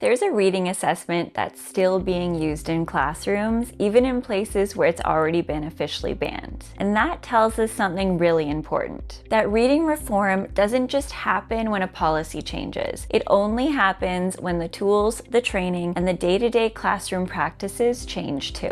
There's a reading assessment that's still being used in classrooms, even in places where it's already been officially banned. And that tells us something really important, that reading reform doesn't just happen when a policy changes. It only happens when the tools, the training, and the day-to-day classroom practices change too.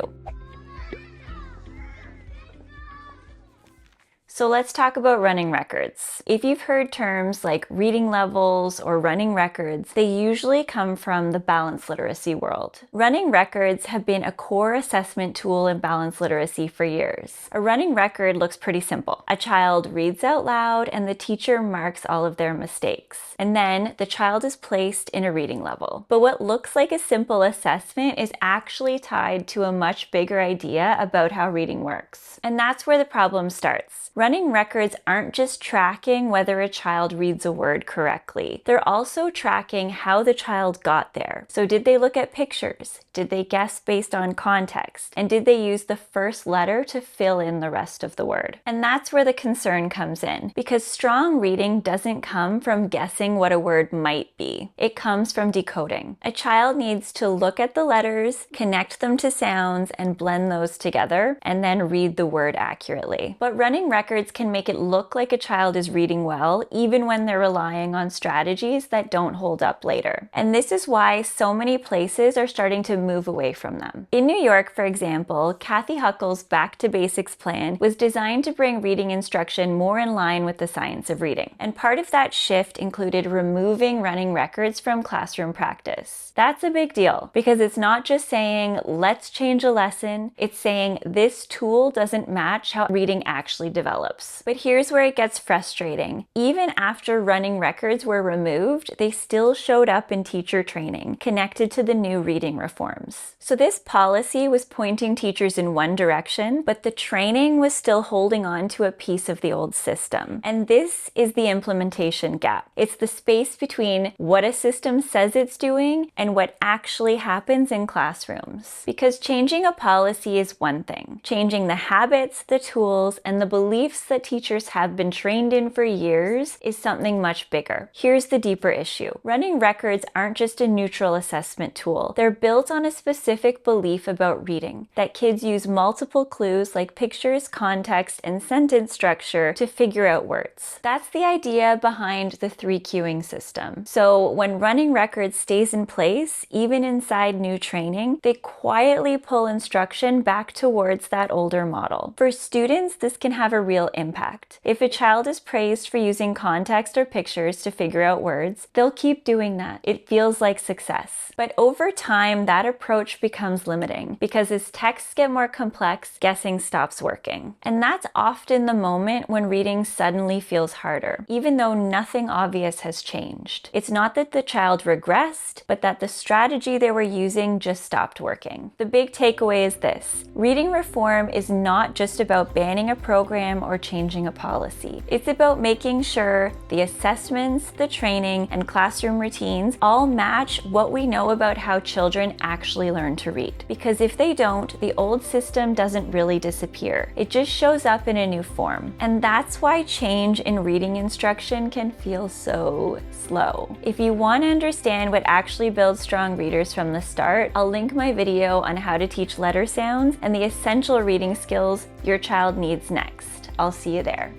So let's talk about running records. If you've heard terms like reading levels or running records, they usually come from the balanced literacy world. Running records have been a core assessment tool in balanced literacy for years. A running record looks pretty simple. A child reads out loud and the teacher marks all of their mistakes. And then the child is placed in a reading level. But what looks like a simple assessment is actually tied to a much bigger idea about how reading works. And that's where the problem starts. Running records aren't just tracking whether a child reads a word correctly. They're also tracking how the child got there. So did they look at pictures? Did they guess based on context? And did they use the first letter to fill in the rest of the word? And that's where the concern comes in, because strong reading doesn't come from guessing what a word might be. It comes from decoding. A child needs to look at the letters, connect them to sounds, and blend those together, and then read the word accurately. But running records can make it look like a child is reading well, even when they're relying on strategies that don't hold up later. And this is why so many places are starting to move away from them. In New York, for example, Kathy Huckel's Back to Basics plan was designed to bring reading instruction more in line with the science of reading. And part of that shift included removing running records from classroom practice. That's a big deal, because it's not just saying, let's change a lesson, it's saying this tool doesn't match how reading actually develops. But here's where it gets frustrating. Even after running records were removed, they still showed up in teacher training, connected to the new reading reforms. So this policy was pointing teachers in one direction, but the training was still holding on to a piece of the old system. And this is the implementation gap. It's the space between what a system says it's doing and what actually happens in classrooms. Because changing a policy is one thing. Changing the habits, the tools, and the beliefs that teachers have been trained in for years is something much bigger. Here's the deeper issue. Running records aren't just a neutral assessment tool. They're built on a specific belief about reading, that kids use multiple clues like pictures, context, and sentence structure to figure out words. That's the idea behind the 3-cueing system. So when running records stays in place, even inside new training, they quietly pull instruction back towards that older model. For students, this can have a real impact. If a child is praised for using context or pictures to figure out words, they'll keep doing that. It feels like success. But over time, that approach becomes limiting, because as texts get more complex, guessing stops working. And that's often the moment when reading suddenly feels harder, even though nothing obvious has changed. It's not that the child regressed, but that the strategy they were using just stopped working. The big takeaway is this: reading reform is not just about banning a program or changing a policy. It's about making sure the assessments, the training, and classroom routines all match what we know about how children actually learn to read. Because if they don't, the old system doesn't really disappear. It just shows up in a new form. And that's why change in reading instruction can feel so slow. If you want to understand what actually builds strong readers from the start, I'll link my video on how to teach letter sounds and the essential reading skills your child needs next. I'll see you there.